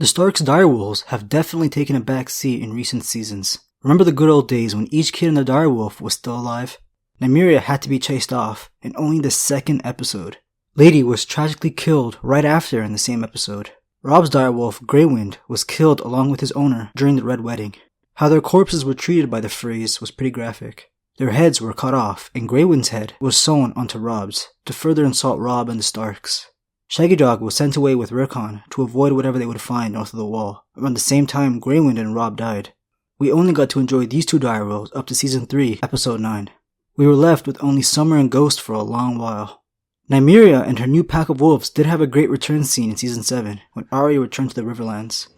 The Stark's direwolves have definitely taken a back seat in recent seasons. Remember the good old days when each kid in the direwolf was still alive? Nymeria had to be chased off in only the second episode. Lady was tragically killed right after in the same episode. Robb's direwolf, Greywind, was killed along with his owner during the Red Wedding. How their corpses were treated by the Freys was pretty graphic. Their heads were cut off, and Greywind's head was sewn onto Robb's to further insult Robb and the Starks. Shaggy Dog was sent away with Rickon to avoid whatever they would find north of the wall. Around the same time, Greywind and Robb died. We only got to enjoy these two direwolves up to Season 3, Episode 9. We were left with only Summer and Ghost for a long while. Nymeria and her new pack of wolves did have a great return scene in Season 7, when Arya returned to the Riverlands.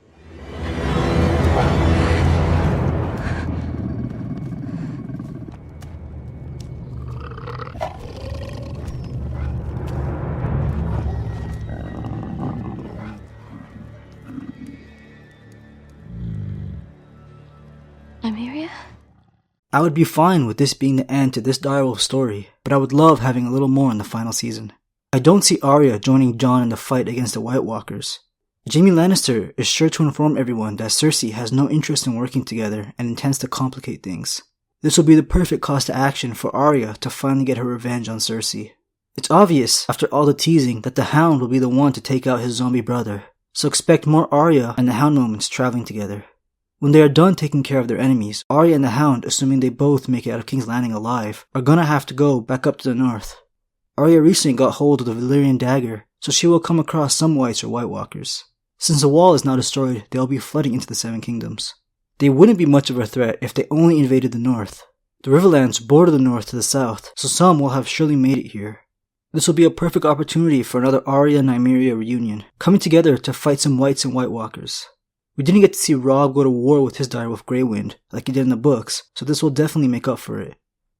Nymeria? I would be fine with this being the end to this direwolf story, but I would love having a little more in the final season. I don't see Arya joining Jon in the fight against the White Walkers. Jaime Lannister is sure to inform everyone that Cersei has no interest in working together and intends to complicate things. This will be the perfect cause to action for Arya to finally get her revenge on Cersei. It's obvious, after all the teasing, that the Hound will be the one to take out his zombie brother, so expect more Arya and the Hound moments traveling together. When they are done taking care of their enemies, Arya and the Hound, assuming they both make it out of King's Landing alive, are gonna have to go back up to the north. Arya recently got hold of the Valyrian dagger, so she will come across some Whites or White Walkers. Since the wall is now destroyed, they will be flooding into the Seven Kingdoms. They wouldn't be much of a threat if they only invaded the north. The Riverlands border the north to the south, so some will have surely made it here. This will be a perfect opportunity for another Arya and Nymeria reunion, coming together to fight some Whites and White Walkers. We didn't get to see Robb go to war with his direwolf Greywind, like he did in the books, so this will definitely make up for it.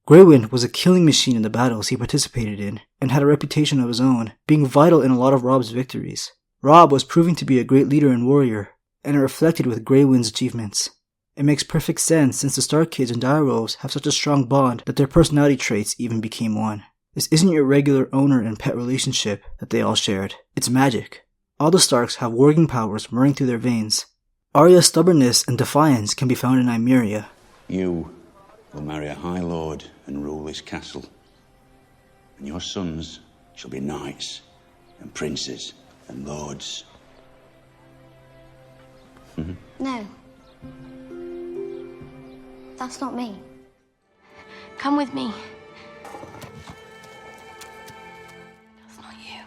Greywind was a killing machine in the battles he participated in, and had a reputation of his own, being vital in a lot of Robb's victories. Robb was proving to be a great leader and warrior, and it reflected with Greywind's achievements. It makes perfect sense since the Stark kids and direwolves have such a strong bond that their personality traits even became one. This isn't your regular owner and pet relationship that they all shared. It's magic. All the Starks have warging powers running through their veins. Arya's stubbornness and defiance can be found in Nymeria. You will marry a High Lord and rule this castle. And your sons shall be knights and princes and lords. No. That's not me. Come with me. That's not you.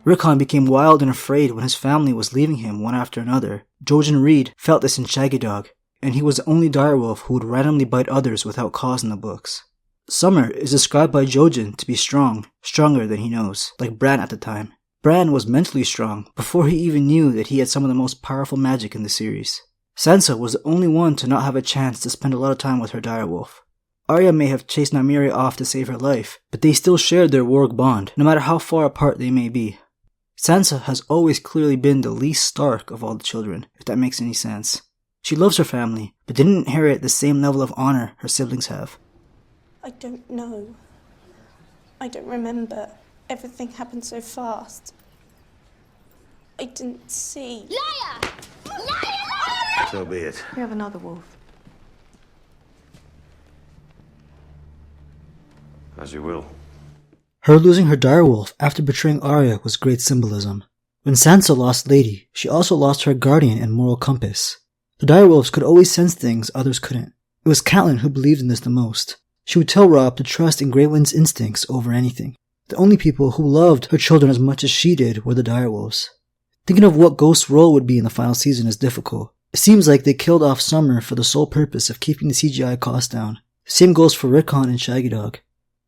Rickon became wild and afraid when his family was leaving him one after another. Jojen Reed felt this in Shaggy Dog, and he was the only direwolf who would randomly bite others without cause in the books. Summer is described by Jojen to be strong, stronger than he knows, like Bran at the time. Bran was mentally strong before he even knew that he had some of the most powerful magic in the series. Sansa was the only one to not have a chance to spend a lot of time with her direwolf. Arya may have chased Nymeria off to save her life, but they still shared their warg bond, no matter how far apart they may be. Sansa has always clearly been the least Stark of all the children, if that makes any sense. She loves her family, but didn't inherit the same level of honor her siblings have. I don't know. I don't remember. Everything happened so fast. I didn't see. Liar! Liar! So be it. We have another wolf. As you will. Her losing her direwolf after betraying Arya was great symbolism. When Sansa lost Lady, she also lost her guardian and moral compass. The direwolves could always sense things others couldn't. It was Catelyn who believed in this the most. She would tell Robb to trust in Greywind's instincts over anything. The only people who loved her children as much as she did were the direwolves. Thinking of what Ghost's role would be in the final season is difficult. It seems like they killed off Summer for the sole purpose of keeping the CGI cost down. The same goes for Rickon and Shaggy Dog.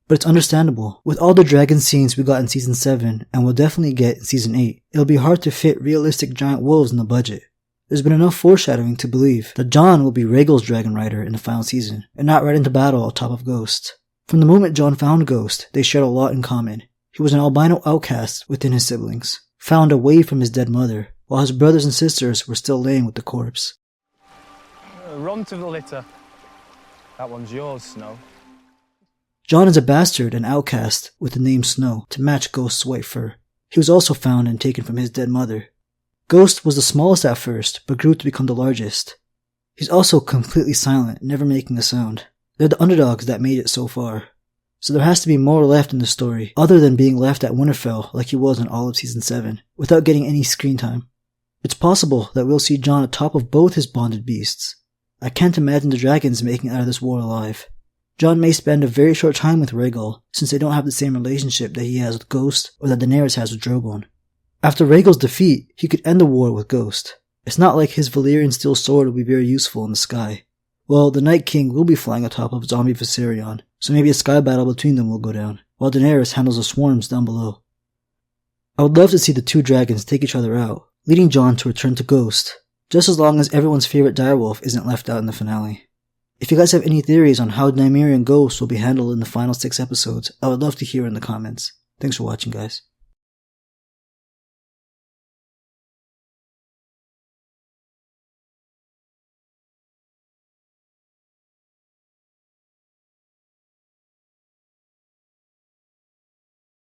But it's understandable. With all the dragon scenes we got in Season 7, and will definitely get in Season 8, it'll be hard to fit realistic giant wolves in the budget. There's been enough foreshadowing to believe that Jon will be Rhaegal's dragon rider in the final season, and not ride into battle on top of Ghost. From the moment Jon found Ghost, they shared a lot in common. He was an albino outcast within his siblings, found away from his dead mother, while his brothers and sisters were still laying with the corpse. Run to the litter. That one's yours, Snow. Jon is a bastard and outcast with the name Snow to match Ghost's white fur. He was also found and taken from his dead mother. Ghost was the smallest at first, but grew to become the largest. He's also completely silent, never making a sound. They're the underdogs that made it so far. So there has to be more left in the story, other than being left at Winterfell like he was in all of Season 7, without getting any screen time. It's possible that we'll see Jon atop of both his bonded beasts. I can't imagine the dragons making it out of this war alive. Jon may spend a very short time with Rhaegal, since they don't have the same relationship that he has with Ghost or that Daenerys has with Drogon. After Rhaegal's defeat, he could end the war with Ghost. It's not like his Valyrian steel sword will be very useful in the sky. Well, the Night King will be flying atop of zombie Viserion, so maybe a sky battle between them will go down, while Daenerys handles the swarms down below. I would love to see the two dragons take each other out, leading Jon to return to Ghost, just as long as everyone's favorite direwolf isn't left out in the finale. If you guys have any theories on how Nymeria and Ghost will be handled in the final 6 episodes, I would love to hear in the comments. Thanks for watching, guys.